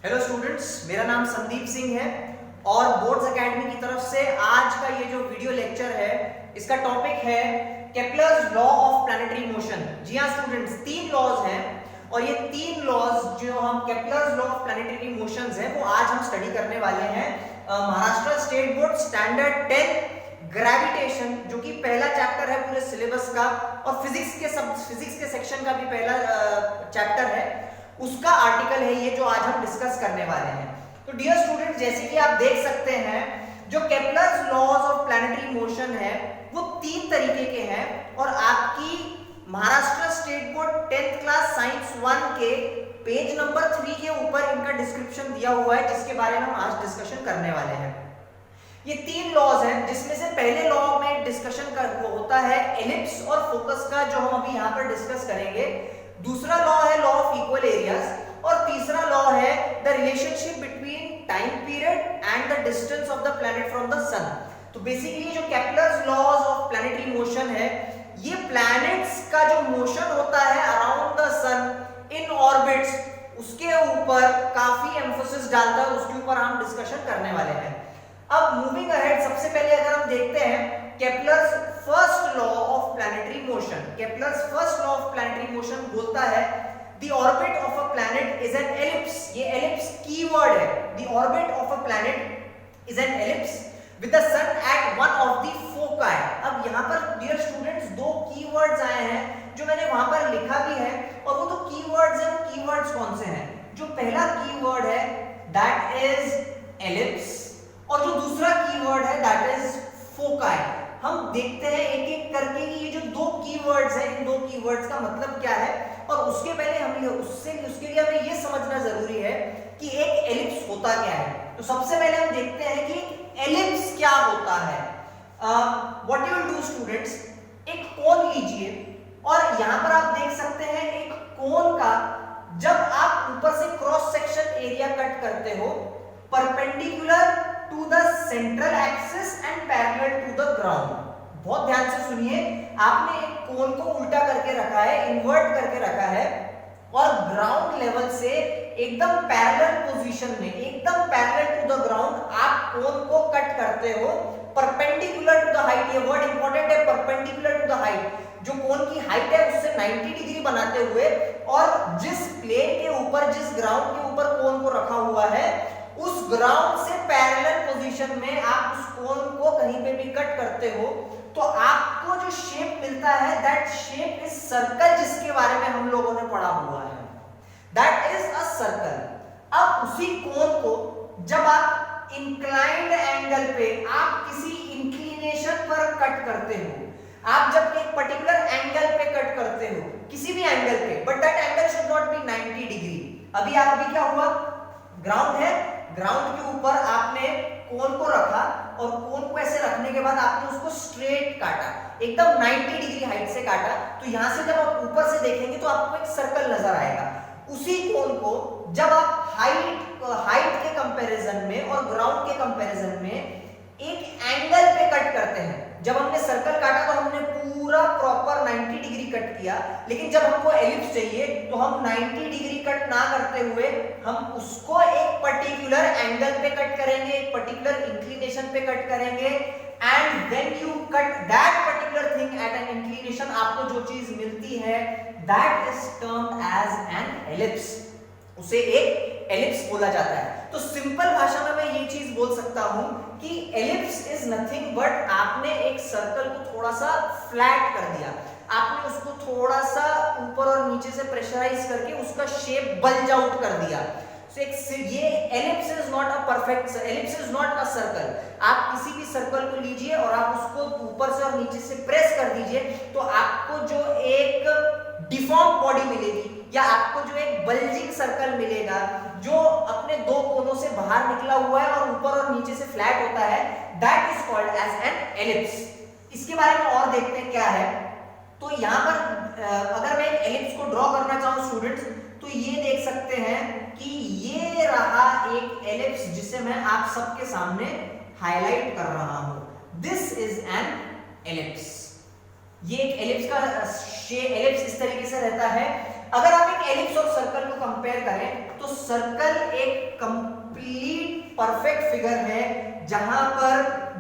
Hello students, मेरा नाम संदीप सिंह है और बोर्ड्स एकेडमी की तरफ से आज का ये जो वीडियो लेक्चर है इसका टॉपिक है Kepler's law of planetary motion. जी हाँ स्टूडेंट्स, तीन लॉज हैं और ये तीन लॉज जो हम Kepler's law of planetary motions है वो आज हम स्टडी करने वाले हैं। Maharashtra state board standard 10 gravitation जो कि पहला चैप्टर है पूरे सिलेबस का और फिजिक्स के सेक्शन का भी पहला चैप्टर है, उसका आर्टिकल है ये जो आज हम डिस्कस करने वाले हैं। तो डियर स्टूडेंट, जैसे कि आप देख सकते हैं जो Kepler's laws of planetary motion है वो तीन तरीके के हैं और आपकी Maharashtra state board 10th class science 1 के पेज नंबर 3 के ऊपर इनका डिस्क्रिप्शन दिया हुआ है जिसके बारे में हम आज डिस्कशन करने वाले हैं। ये तीन लॉज हैं जिसमें से पहले लॉ में डिस्कशन वो होता है एलिप्स और फोकस का, जो हम अभी यहाँ पर डिस्कस करेंगे। दूसरा लॉ है लॉ ऑफ इक्वल एरियाज और तीसरा लॉ है the relationship between time period and the distance of the planet from the sun. तो बेसिकली जो Kepler's laws of planetary motion है ये प्लैनेट्स का जो मोशन होता है around the sun in orbits उसके ऊपर काफी एम्फोसिस डालता है, उसके ऊपर हम डिस्कशन करने वाले हैं। अब मूविंग अहेड, सबसे पहले अगर हम देखते हैं Kepler's first law of planetary motion. Kepler's first law of planetary motion बोलता है the orbit of a planet is an ellipse. ये एलिप्स कीवर्ड है। The orbit of a planet is an ellipse with the sun at one of the foci. अब यहाँ पर dear students दो keywords आए हैं जो मैंने वहां पर लिखा भी है और वो दो कीवर्ड्स हैं, वो कीवर्ड्स कौन से हैं? जो पहला कीवर्ड है दैट इज एलिप्स और जो दूसरा कीवर्ड है दैट इज फोकाई। हम देखते हैं एक एक करके कि ये जो दो कीवर्ड्स हैं इन दो कीवर्ड्स का मतलब क्या है और उसके पहले उसके लिए हमें ये समझना जरूरी है कि एक एलिप्स होता क्या है। तो सबसे पहले हम देखते हैं कि एलिप्स क्या होता है। What you will do students, एक कोन लीजिए और यहां पर आप देख सकते हैं एक कोन का जब आप ऊपर से क्रॉस सेक्शन एरिया कट करते हो perpendicular to the central axis and parallel to the ground. बहुत ध्यान से सुनिए, आपने एक कोन को उल्टा करके रखा है, इन्वर्ट करके रखा है और ग्राउंड लेवल से एकदम पैरेलल पोजीशन में, एकदम पैरेलल टू द ग्राउंड आप कोन को कट करते हो परपेंडिकुलर टू द हाइट। ये वर्ड इंपॉर्टेंट है, परपेंडिकुलर टू द हाइट। जो कोन की हाइट है उससे 90 डिग्री बनाते हुए और जिस प्लेन के ऊपर, जिस ग्राउंड के ऊपर कोन को रखा हुआ है उस ग्राउंड से पैरेलल पोजीशन में आप उस कोन को कहीं पे भी कट करते हो तो आपको जो शेप मिलता है दैट शेप इज सर्कल, जिसके बारे में हम लोगों ने पढ़ा हुआ है, दैट इज अ सर्कल। अब उसी कोन को जब आप इंक्लाइंड एंगल पे, आप किसी इंक्लिनेशन पर कट करते हो, आप जब एक पर्टिकुलर एंगल पे कट करते हो किसी भी एंगल पे, but that angle should not be 90 degree. अभी क्या हुआ, ग्राउंड है, ग्राउंड के ऊपर आपने कोन को रखा और कोन को ऐसे रखने के बाद आपने उसको स्ट्रेट काटा, एकदम 90 डिग्री हाइट से काटा। तो यहां से जब आप ऊपर से देखेंगे तो आपको एक सर्कल नजर आएगा। उसी कोन को जब आप हाइट के कंपैरिजन में और ग्राउंड के कंपैरिजन में एक एंगल पे कट करते हैं, जब हमने सर्कल काटा तो हमने पूरा प्रॉपर 90 डिग्री कट किया, लेकिन जब हमको एलिप्स चाहिए तो हम 90 डिग्री कट ना करते हुए हम उसको एक पर्टिकुलर एंगल पे कट करेंगे, एक पर्टिकुलर इंक्लिनेशन पे कट करेंगे and when you cut that particular thing at an inclination, आपको जो चीज मिलती है that is termed as an ellipse. उसे एक एलिप्स बोला जाता है। तो सिंपल भाषा में मैं ये चीज बोल सकता हूं कि एलिप्स इज नथिंग बट आपने एक सर्कल को थोड़ा सा फ्लैट कर दिया, आपने उसको थोड़ा सा ऊपर और नीचे से प्रेशराइज करके उसका शेप बल्ज आउट कर दिया। ये ellipse is not a perfect, ellipse is not a circle. आप किसी भी सर्कल को लीजिए और आप उसको ऊपर से और नीचे से प्रेस कर दीजिए तो आपको जो एक डिफॉर्म बॉडी मिलेगी या आपको जो एक बल्जिंग सर्कल मिलेगा जो अपने दो कोनों से बाहर निकला हुआ है और ऊपर और नीचे से फ्लैट होता है, that is called as an ellipse. इसके बारे में और देखते हैं क्या है। तो यहाँ पर अगर मैं एक एलिप्स को ड्रॉ करना चाहूँ स्टूडेंट्स तो ये देख सकते हैं कि ये रहा एक एलिप्स जिसे मैं आप सबके सामने हाईलाइट कर रहा हूं। This is an ellipse. ये एक एलिप्स का एलिप्स इस तरीके से रहता है अगर आप एक एलिप्स और सर्कल को कंपेयर करें तो सर्कल एक कंप्लीट परफेक्ट फिगर है जहां पर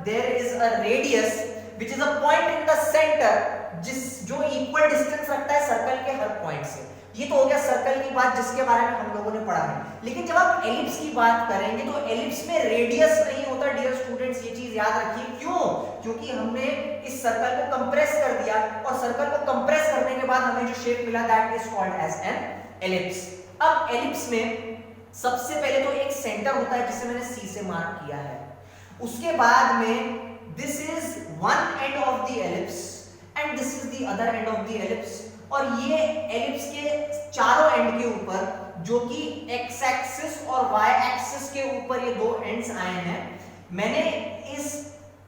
there is a radius which is a point in the centre जो इक्वल डिस्टेंस रखता है सर्कल के हर पॉइंट से। ये तो हो गया सर्कल की बात जिसके बारे में हम लोगों ने पढ़ा है। लेकिन जब आप एलिप्स की बात करेंगे तो एलिप्स में रेडियस नहीं होता डियर स्टूडेंट्स, ये चीज याद रखिए। क्यों? क्योंकि हमने इस सर्कल को कंप्रेस कर दिया और सर्कल को कंप्रेस करने के बाद हमें जो शेप मिला that is called as an ellipse. अब एलिप्स में सबसे पहले तो एक सेंटर होता है जिसे मैंने सी से मार्क किया है, उसके बाद में this is one end of the ellipse and this is the other end of the ellipse, और ये एलिप्स के चारों एंड के ऊपर जो कि एक्स एक्सिस और वाई एक्सिस के ऊपर ये दो एंड्स आए हैं, मैंने इस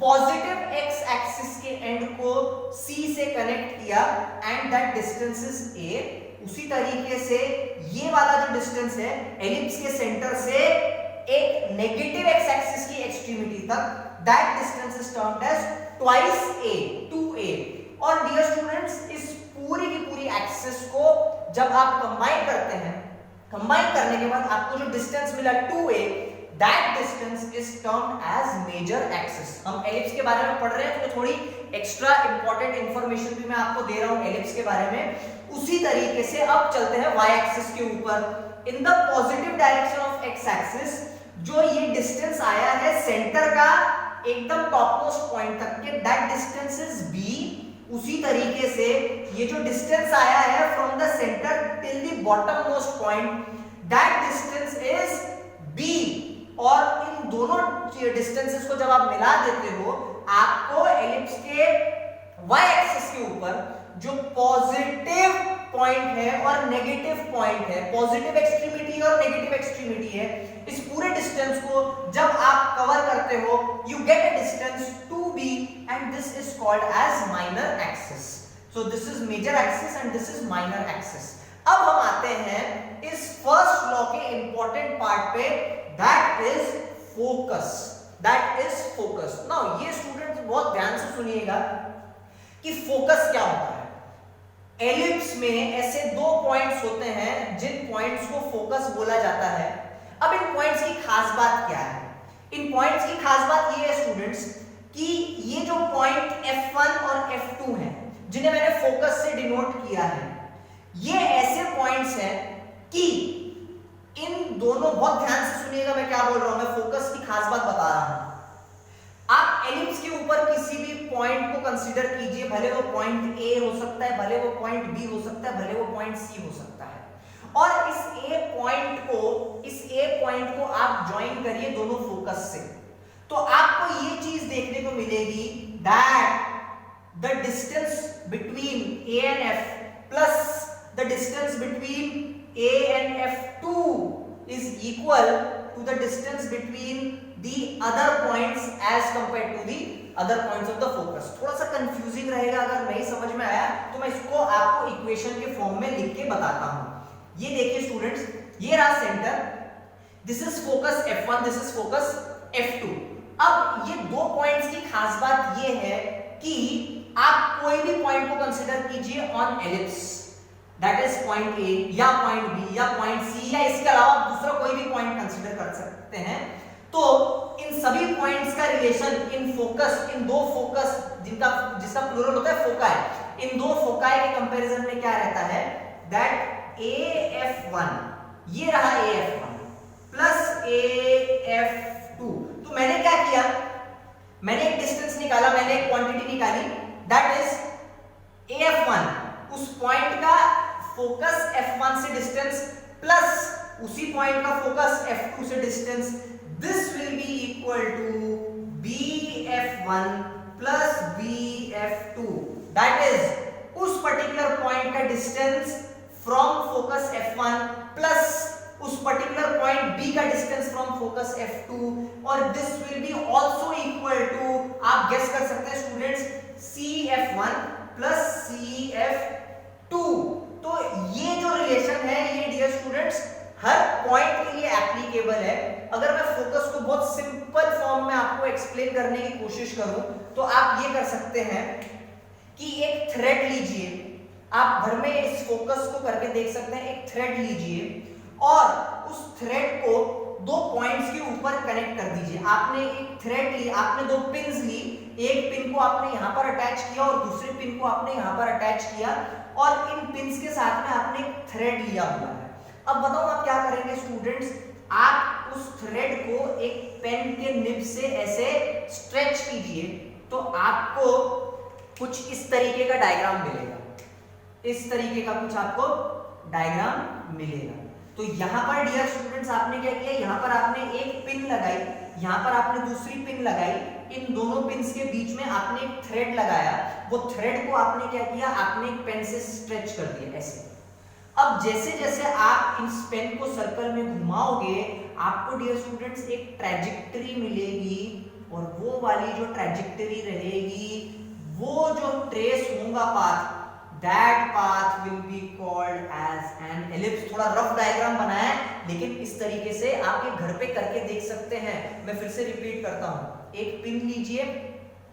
पॉजिटिव एक्स एक्सिस के एंड को सी से कनेक्ट किया and that distance is a. उसी तरीके से ये वाला जो डिस्टेंस है एलिप्स के सेंटर से एक नेगेटिव एक्स एक्सिस की एक्सट्रीमिटी तक, that distance is termed as twice a, 2a। और डियर स्टूडेंट्स इस पूरी की पूरी एक्सिस को जब आप कंबाइन करते हैं, कंबाइन करने के बाद आपको जो डिस्टेंस मिला 2a, that distance is termed as major axis. हम एलिप्स के बारे में पढ़ रहे हैं तो थोड़ी एक्स्ट्रा इंपॉर्टेंट इंफॉर्मेशन भी मैं आपको दे रहा हूं एलिप्स के बारे में। उसी तरीके से अब चलते हैं वाई एक्सिस के ऊपर। In the positive direction of x axis जो ये डिस्टेंस आया है सेंटर का एकदम टॉप मोस्ट पॉइंट तक के, दैट डिस्टेंस इज b। उसी तरीके से ये जो डिस्टेंस आया है from the centre till the bottom most point, that distance is b। और इन दोनों डिस्टेंसेस को जब आप मिला देते हो आपको एलिप्स के y एक्सिस के ऊपर जो पॉजिटिव पॉइंट है और नेगेटिव पॉइंट है, पॉजिटिव एक्सट्रीमिटी और नेगेटिव एक्सट्रीमिटी है, इस पूरे डिस्टेंस को जब आप कवर करते हो you get a distance 2b and this is called as minor axis. So this is major axis and this is minor axis. अब हम आते हैं इस फर्स्ट लॉ के इंपॉर्टेंट पार्ट पे, that is focus. That is focus. Now ये students बहुत ध्यान से सुनिएगा कि फोकस क्या होता है। एलिप्स में ऐसे दो पॉइंट्स होते हैं जिन पॉइंट्स को फोकस बोला जाता है। अब इन पॉइंट्स की खास बात क्या है? इन पॉइंट्स की खास बात ये है स्टूडेंट्स कि ये जो पॉइंट F1 और F2 हैं जिन्हें मैंने फोकस से डिनोट किया है, ये ऐसे पॉइंट्स हैं कि इन दोनों, बहुत ध्यान से सुनिएगा मैं क्या बोल रहा हूं, मैं फोकस की खास बात बता रहा हूं। आप एलिप्स के ऊपर किसी भी पॉइंट को कंसीडर कीजिए, भले वो पॉइंट ए हो सकता है, भले वो पॉइंट बी हो सकता है, भले वो पॉइंट सी हो सकता है, और इस ए पॉइंट को आप ज्वाइन करिए दोनों फोकस से, तो आपको ये चीज देखने को मिलेगी that the distance between A and F plus the distance between A and F2 is equal to the distance between the other points as compared to the other points of the focus। थोड़ा सा confusing रहेगा, अगर नहीं समझ में आया तो मैं इसको आपको इक्वेशन के फॉर्म में लिख के बताता हूं। ये देखिए स्टूडेंट्स, ये रहा centre, this is focus F1, this is focus F2। अब ये दो पॉइंट्स की खास बात ये है कि आप कोई भी पॉइंट को कंसीडर कीजिए on ellipse, that is point A या पॉइंट बी या पॉइंट सी या इसके अलावा दूसरा कोई भी पॉइंट कंसीडर कर सकते हैं, तो इन सभी पॉइंट्स का रिलेशन इन फोकस, इन दो फोकस जिसका प्लूरल होता है फोकाई, इन दो फोकाई के कंपैरिजन में क्या रहता है, दैट AF1, ये रहा AF1 प्लस AF2। तो मैंने क्या किया, मैंने एक डिस्टेंस निकाला, मैंने एक क्वांटिटी निकाली, दैट इज AF1, उस पॉइंट का फोकस F1 से डिस्टेंस प्लस उसी पॉइंट का फोकस F2 से distance, this will be equal to BF1 plus BF2, that is उस पर्टिकुलर पॉइंट का distance from focus F1 plus उस पर्टिकुलर पॉइंट B का डिस्टेंस फ्रॉम फोकस F2, और this will be also equal to, आप guess कर सकते हैं students, CF1 plus CF2। तो ये जो रिलेशन है ये डियर स्टूडेंट्स हर पॉइंट के लिए एप्लीकेबल है। अगर मैं फोकस को बहुत सिंपल फॉर्म में आपको एक्सप्लेन करने की कोशिश करूं तो आप ये कर सकते हैं कि एक थ्रेड लीजिए, आप घर में इस फोकस को करके देख सकते हैं। एक थ्रेड लीजिए और उस थ्रेड को दो पॉइंट्स के ऊपर कनेक्ट कर दीजिए। आपने एक थ्रेड ली, आपने दो पिन्स ली, एक पिन को आपने यहां पर अटैच किया और दूसरे पिन को आपने यहां पर अटैच किया और इन पिन्स के साथ में आपने एक थ्रेड लिया हुआ है। अब बताओ आप क्या करेंगे स्टूडेंट्स, आप उस थ्रेड को एक पेन के निब से ऐसे स्ट्रेच कीजिए तो आपको कुछ इस तरीके का डायग्राम मिलेगा। इस तरीके का कुछ आपको डायग्राम मिलेगा। तो यहां पर डियर स्टूडेंट्स आपने क्या किया, यहां पर आपने एक पिन लगाई, यहां पर आपने दूसरी पिन लगाई, इन दोनों पिन्स के बीच में आपने एक थ्रेड लगाया। वो थ्रेड को आपने क्या किया, आपने एक पेन से स्ट्रेच कर दिया ऐसे। अब जैसे जैसे आप इस पेन को सर्कल में घुमाओगे आपको डियर स्टूडेंट्स एक ट्रैजेक्टरी मिलेगी और वो वाली जो ट्रैजेक्टरी रहेगी, वो जो ट्रेस होगा path, that path will be called as an ellipse। थोड़ा रफ डायग्राम बनाया है लेकिन इस तरीके से आपके घर पे करके देख सकते हैं। मैं फिर से रिपीट करता हूं, एक पिन लीजिए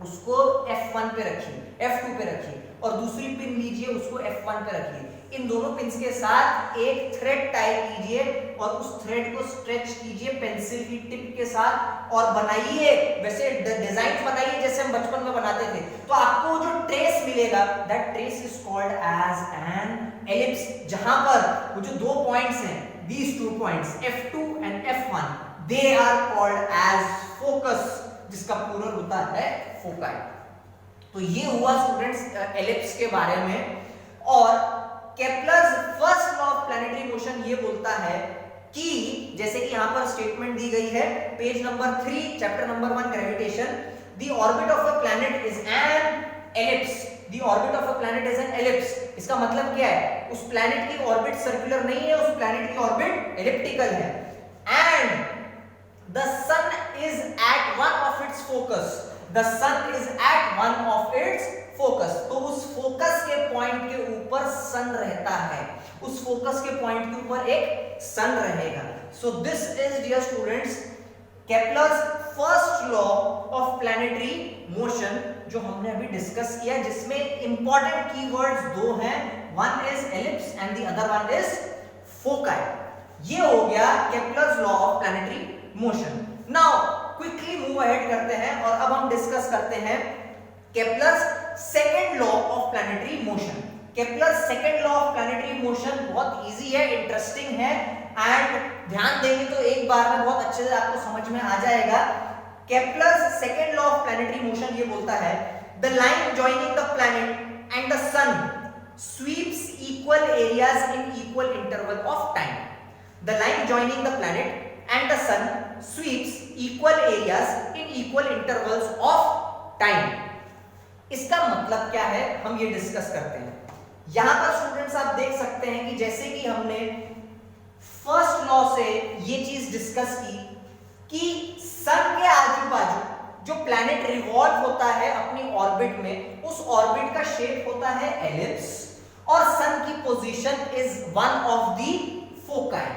उसको F1 पे रखिए, F2 पे रखिए और दूसरी पिन लीजिए उसको F1 पे रखिए। इन दोनों पिन्स के साथ एक थ्रेड टाई कीजिए और उस थ्रेड को स्ट्रेच कीजिए पेंसिल की टिप के साथ और बनाइए वैसे डिजाइन बनाइए जैसे हम बचपन में बनाते थे। तो आपको जो ट्रेस मिलेगा that trace is called as an ellipse, जहां पर वो जो दो पॉइंट्स हैं, these two points F2 and F1 they are called as focus, जिसका प्लूरल होता है फोकाई। तो ये हुआ स्टूडेंट्स एलिप्स के बारे में। और Kepler's first law of planetary motion ये बोलता है कि जैसे कि यहां पर स्टेटमेंट दी गई है page number 3 chapter number 1 gravitation, the orbit of a planet is an ellipse. The orbit of a planet is an ellipse. इसका मतलब क्या है, उस प्लैनेट की ऑर्बिट सर्कुलर नहीं है, उस प्लैनेट की ऑर्बिट एलिप्टिकल है। And the sun is at one of its focus, the sun is at one of its focus। तो उस फोकस के पॉइंट के ऊपर सन रहता है, उस फोकस के पॉइंट के ऊपर एक सन रहेगा। So this is dear students Kepler's first law of planetary motion जो हमने अभी डिस्कस किया, जिसमें इंपॉर्टेंट कीवर्ड्स दो हैं, one is ellipse and the other one is foci. ये हो गया Kepler's law of planetary motion. Now quickly move ahead करते हैं और अब हम डिस्कस करते हैं Kepler's second law of planetary motion. Kepler's second law of planetary motion बहुत इजी है, इंटरेस्टिंग है एंड ध्यान देंगे तो एक बार में बहुत अच्छे से आपको समझ में आ जाएगा। Kepler's second law of planetary motion ये बोलता है the line joining the planet and the sun sweeps equal areas in equal interval of time. The line joining the planet and the sun sweeps equal areas in equal intervals of time। इसका मतलब क्या है हम ये discuss करते हैं। यहां पर स्टूडेंट्स आप देख सकते हैं कि जैसे कि हमने फर्स्ट लॉ से ये चीज डिस्कस की कि सन के आजू बाजू जो प्लैनेट रिवॉल्व होता है अपनी ऑर्बिट में, उस ऑर्बिट का शेप होता है एलिप्स और सन की position is one of the foci.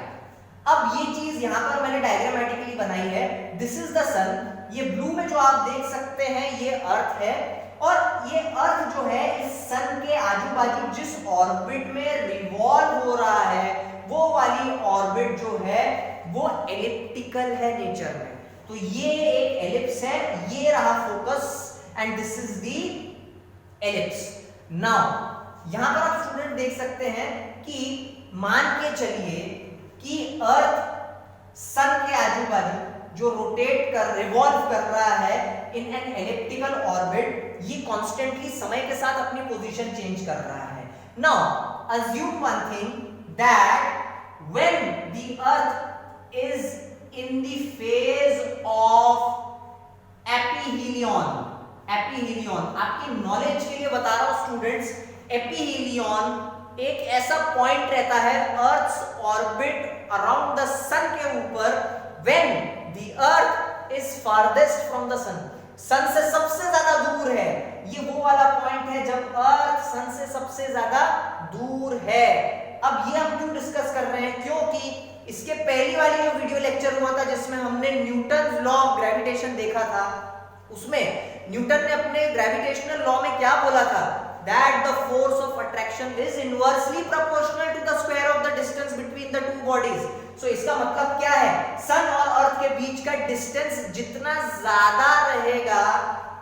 अब ये चीज यहां पर मैंने डायग्रामेटिकली बनाई है, दिस इज द सन, ये ब्लू में जो आप देख सकते हैं ये अर्थ है और ये अर्थ जो है इस सन के आजू बाजू जिस ऑर्बिट में रिवॉल्व हो रहा है वो वाली ऑर्बिट जो है वो एलिप्टिकल है नेचर में। तो ये एक एलिप्स है, ये रहा focus and this is the ellipse. Now यहां पर आप स्टूडेंट देख सकते हैं कि मान के चलिए कि अर्थ सन के आजू बाजू जो रोटेट कर रिवॉल्व कर रहा है इन एन एलिप्टिकल ऑर्बिट, ये कॉन्स्टेंटली समय के साथ अपनी पोजीशन चेंज कर रहा है। Now assume one thing that when the earth is in the phase of aphelion, aphelion आपकी नॉलेज के लिए बता रहा हूं स्टूडेंट्स, एपीहीलियन एक ऐसा पॉइंट रहता है earth's orbit around the sun के ऊपर when the earth is farthest from the sun, sun से सबसे ज्यादा दूर है। ये वो वाला पॉइंट है जब अर्थ सन से सबसे ज्यादा दूर है। अब ये हम क्यों डिस्कस कर रहे हैं, क्योंकि इसके पहली वाली जो वीडियो लेक्चर हुआ था जिसमें हमने न्यूटन लॉ ऑफ ग्रेविटेशन देखा था, उसमें न्यूटन ने अपने ग्रेविटेशनल लॉ में क्या बोला था that the force of attraction is inversely proportional to the square of the distance between the two bodies. So इसका मतलब क्या है, सन और अर्थ के बीच का डिस्टेंस जितना ज्यादा रहेगा,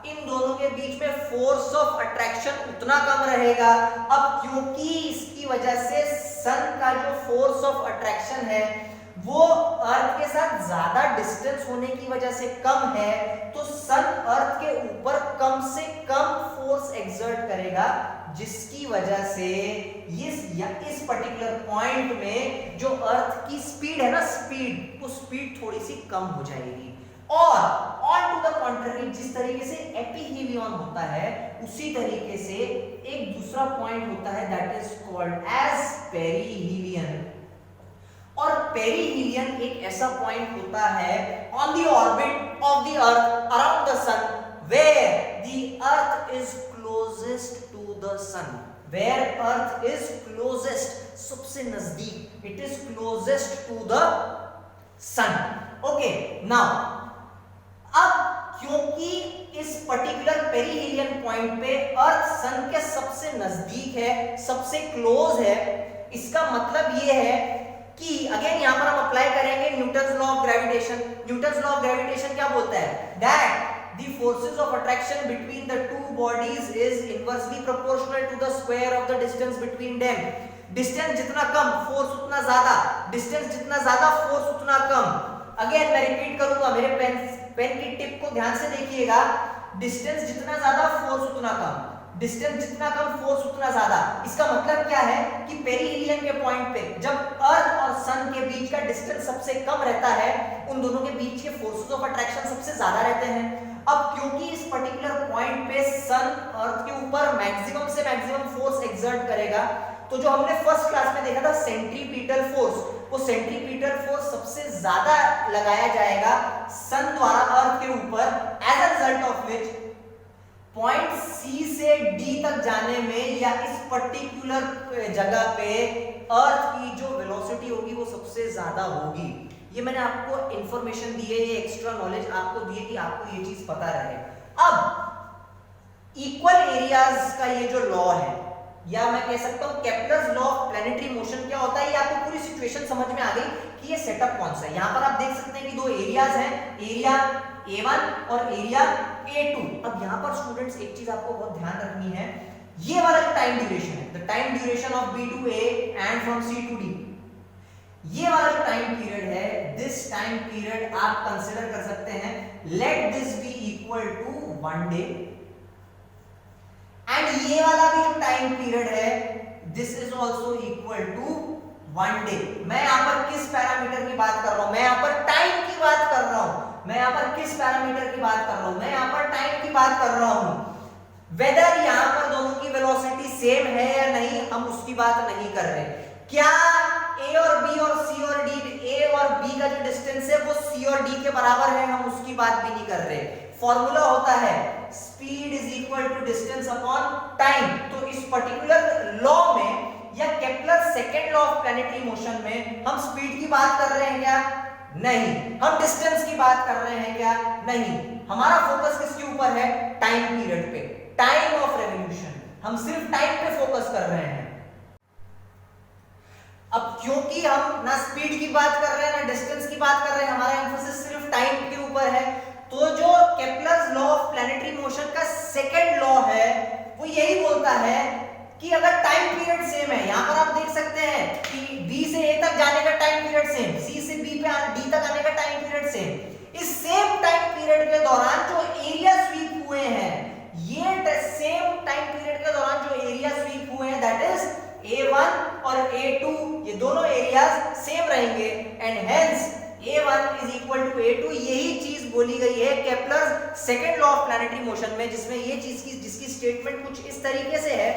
इन दोनों के बीच में फोर्स ऑफ अट्रैक्शन उतना कम रहेगा। अब क्योंकि इसकी वजह से सन का जो फोर्स ऑफ अट्रैक्शन है वो अर्थ के साथ ज्यादा डिस्टेंस होने की वजह से कम है, तो सन अर्थ के ऊपर कम से कम फोर्स एक्सर्ट करेगा, जिसकी वजह से इस पर्टिकुलर पॉइंट में जो अर्थ की स्पीड है ना, वो स्पीड थोड़ी सी कम हो जाएगी। और ऑन टू द कॉन्ट्ररी, जिस तरीके से एपीहीलियन होता है उसी तरीके से एक दूसरा पॉइंट होता है that is called as perihelion. और पेरीहीलियन एक ऐसा पॉइंट होता है on the orbit of the earth around the sun where the earth is closest to the sun, where earth is closest, सबसे नजदीक, it is closest to the sun. Okay, now अब क्योंकि इस particular perihelion point पे अर्थ सन के सबसे नजदीक है, सबसे क्लोज है, इसका मतलब ये है कि अगेन यहां पर हम अप्लाई करेंगे Newton's law of gravitation. Newton's law of gravitation क्या बोलता है, that the forces of attraction between the two bodies is inversely proportional to the square of the distance between them. Distance जितना कम force उतना ज्यादा, distance जितना ज्यादा force उतना कम। Again मैं रिपीट करूंगा, मेरे पेन की टिप को ध्यान से देखिएगा, डिस्टेंस जितना ज्यादा फोर्स उतना कम, डिस्टेंस जितना कम फोर्स उतना ज्यादा। इसका मतलब क्या है कि पेरीहीलियन के पॉइंट पे जब अर्थ और सन के बीच का डिस्टेंस सबसे कम रहता है, उन दोनों के बीच के फोर्सेस ऑफ अट्रैक्शन सबसे ज्यादा रहते हैं। अब क्योंकि इस पर्टिकुलर पॉइंट पे सन अर्थ के ऊपर मैक्सिमम से मैक्सिमम फोर्स एक्सर्ट करेगा, तो जो हमने फर्स्ट क्लास में देखा था सेंट्रीपीटल फोर्स, वो सेंट्रीपीटल फोर्स सबसे ज्यादा लगाया जाएगा सन द्वारा अर्थ के ऊपर, as a result of which point C से डी तक जाने में या इस पर्टिकुलर जगह पे अर्थ की जो वेलोसिटी होगी वो सबसे ज्यादा होगी। ये मैंने आपको इंफॉर्मेशन दी है, ये एक्स्ट्रा नॉलेज आपको दी है कि आपको ये चीज पता रहे। अब इक्वल एरियाज का ये जो लॉ है, या मैं कह सकता हूं Kepler's law of planetary motion क्या होता है, ये आपको पूरी सिचुएशन समझ में आ गई कि ये सेटअप कौन सा है। यहां पर आप देख सकते हैं कि दो एरियाज हैं, एरिया A1 और एरिया A2। अब यहां पर स्टूडेंट्स एक चीज आपको बहुत ध्यान रखनी है, ये वाला जो टाइम ड्यूरेशन है, the time duration of B to A and from C to D, ये वाला जो टाइम पीरियड है, दिस टाइम पीरियड आप कंसीडर कर सकते हैं, let this be equal to 1 day, and ये वाला भी जो टाइम पीरियड है, this is also equal to 1 day. मैं यहां पर किस पैरामीटर की बात कर रहा हूं, मैं यहां पर टाइम की बात कर रहा हूं, मैं यहां पर किस पैरामीटर की बात कर रहा हूं, मैं यहां पर टाइम की बात कर रहा हूं। वेदर यहां पर दोनों की वेलोसिटी सेम है या नहीं, हम उसकी बात नहीं कर रहे। क्या A और B और C और D, A और B का जो डिस्टेंस है वो C और D के बराबर है, हम उसकी बात भी नहीं कर रहे। फॉर्मूला होता है speed is equal to distance upon time. तो इस पर्टिकुलर लॉ में या Kepler second law of planetary motion में हम स्पीड की बात कर रहे हैं क्या? नहीं। हम डिस्टेंस की बात कर रहे हैं क्या? नहीं। हमारा फोकस किसके ऊपर है? टाइम पीरियड पे, टाइम ऑफ रेवोल्यूशन। हम सिर्फ टाइम पे फोकस कर रहे हैं। अब क्योंकि हम ना स्पीड की बात कर रहे हैं ना डिस्टेंस की बात कर रहे हैं, हमारा एम्फोसिस सिर्फ टाइम के ऊपर है, तो जो Kepler's law of planetary motion का सेकंड लॉ है वो यही बोलता है कि अगर टाइम पीरियड सेम है, यहां पर आप देख सकते हैं कि B से A तक जाने का टाइम पीरियड सेम, C से B पे D तक आने का टाइम पीरियड सेम। इस सेम टाइम पीरियड के दौरान जो एरिया स्वीप हुए हैं, ये सेम टाइम पीरियड के दौरान जो एरिया स्वीप हुए हैं दैट इज A1 और A2, ये दोनों एरियाज सेम रहेंगे and hence A1 is equal to A2। यही चीज बोली गई है Kepler's second law of planetary motion में, जिसमें ये चीज की जिसकी स्टेटमेंट कुछ इस तरीके से है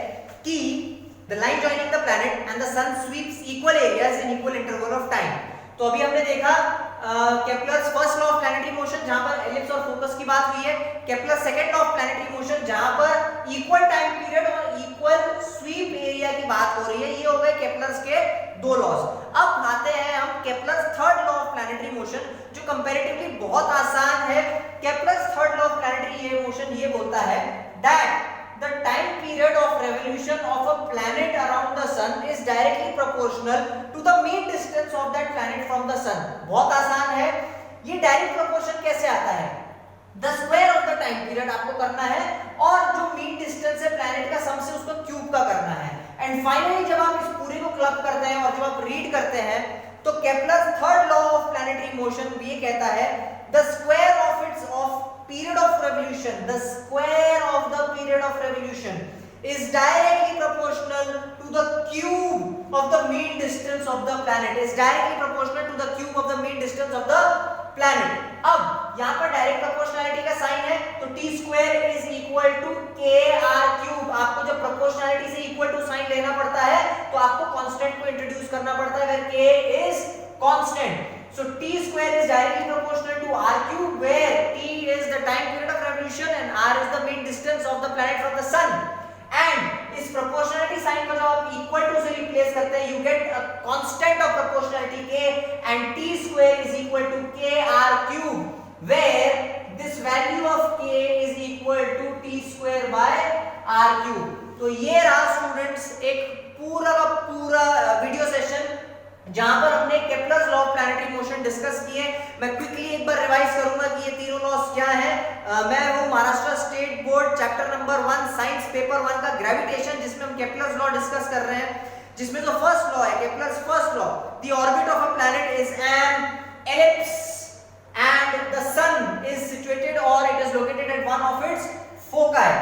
कि the line joining the planet and the sun sweeps equal areas in equal interval of time। तो अभी हमने देखा Kepler's first law of planetary motion जहां पर एलिप्स और फोकस की बात हुई है, Kepler second law of planetary motion जहां पर इक्वल टाइम पीरियड और इक्वल स्वीप एरिया की बात हो रही है। ये हो गए केप्लर्स के दो लॉज। अब आते हैं हम Kepler's third law of planetary motion, जो कंपैरेटिवली बहुत आसान है। Kepler's third law of planetary motion ये बोलता है that the time period of revolution of a planet around the sun is directly proportional to the mean distance of that planet from the sun। बहुत आसान है, ये direct proportion कैसे आता है? The square of the time period आपको करना है और जो मीन डिस्टेंस है प्लैनेट का सम से उसको क्यूब का करना है। एंड फाइनली जब आप इस पूरे को क्लब करते हैं और जब आप रीड करते हैं तो Kepler third law of planetary motion ये कहता है the square of its of period of revolution, the square of the period of revolution is directly proportional to the cube of the mean distance of the planet, is directly proportional to the cube of the mean distance of the planet। अब यहाँ पर direct proportionality का sign है तो t square is equal to kr cube। आपको जब proportionality से equal to sign लेना पड़ता है तो आपको कांस्टेंट को इंट्रोड्यूस करना पड़ता है where k is constant। So t square is directly proportional to r cube where t is the time period of revolution and r is the mean distance of the planet from the sun। And इस proportionality sign को जब आप equal to से replace करते हैं you get a constant of proportionality k and t square is equal to k r cube where this value of k is equal to t square by r cube। तो ये रहा students एक पूरा का पूरा video session जहां पर हमने Kepler's law of planetary motion discuss किए। मैं क्विकली एक बार रिवाइज करूंगा कि ये तीनों लॉस क्या हैं। मैं वो Maharashtra state board chapter number 1 science paper 1 का ग्रेविटेशन जिसमें हम केप्लर्स लॉ डिस्कस कर रहे हैं, जिसमें जो फर्स्ट लॉ है Kepler's first law, the orbit of a planet is an ellipse and the sun is situated और it is located at one of its foci.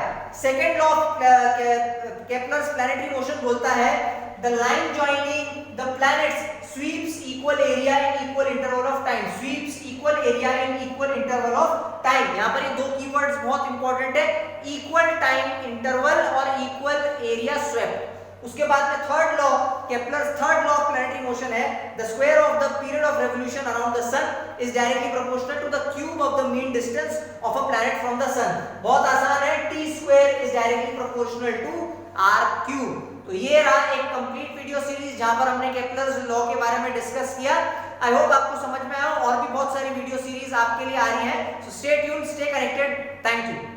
Second law of Kepler's planetary motion बोलता है the line joining the planets sweeps equal area in equal interval of time, sweeps equal area in equal interval of time। यहाँ पर ये दो keywords बहुत important है, equal time interval और equal area swept। उसके बाद में third law Kepler's third law of planetary motion है the square of the period of revolution around the sun is directly proportional to the cube of the mean distance of a planet from the sun। बहुत आसान है, t square is directly proportional to r cube। तो ये रहा एक complete video series जहां पर हमने केप्लर्स लॉ के बारे में डिस्कस किया। आई होप आपको समझ में आया और भी बहुत सारी वीडियो सीरीज आपके लिए आ रही हैं। So stay tuned, stay connected. Thank you.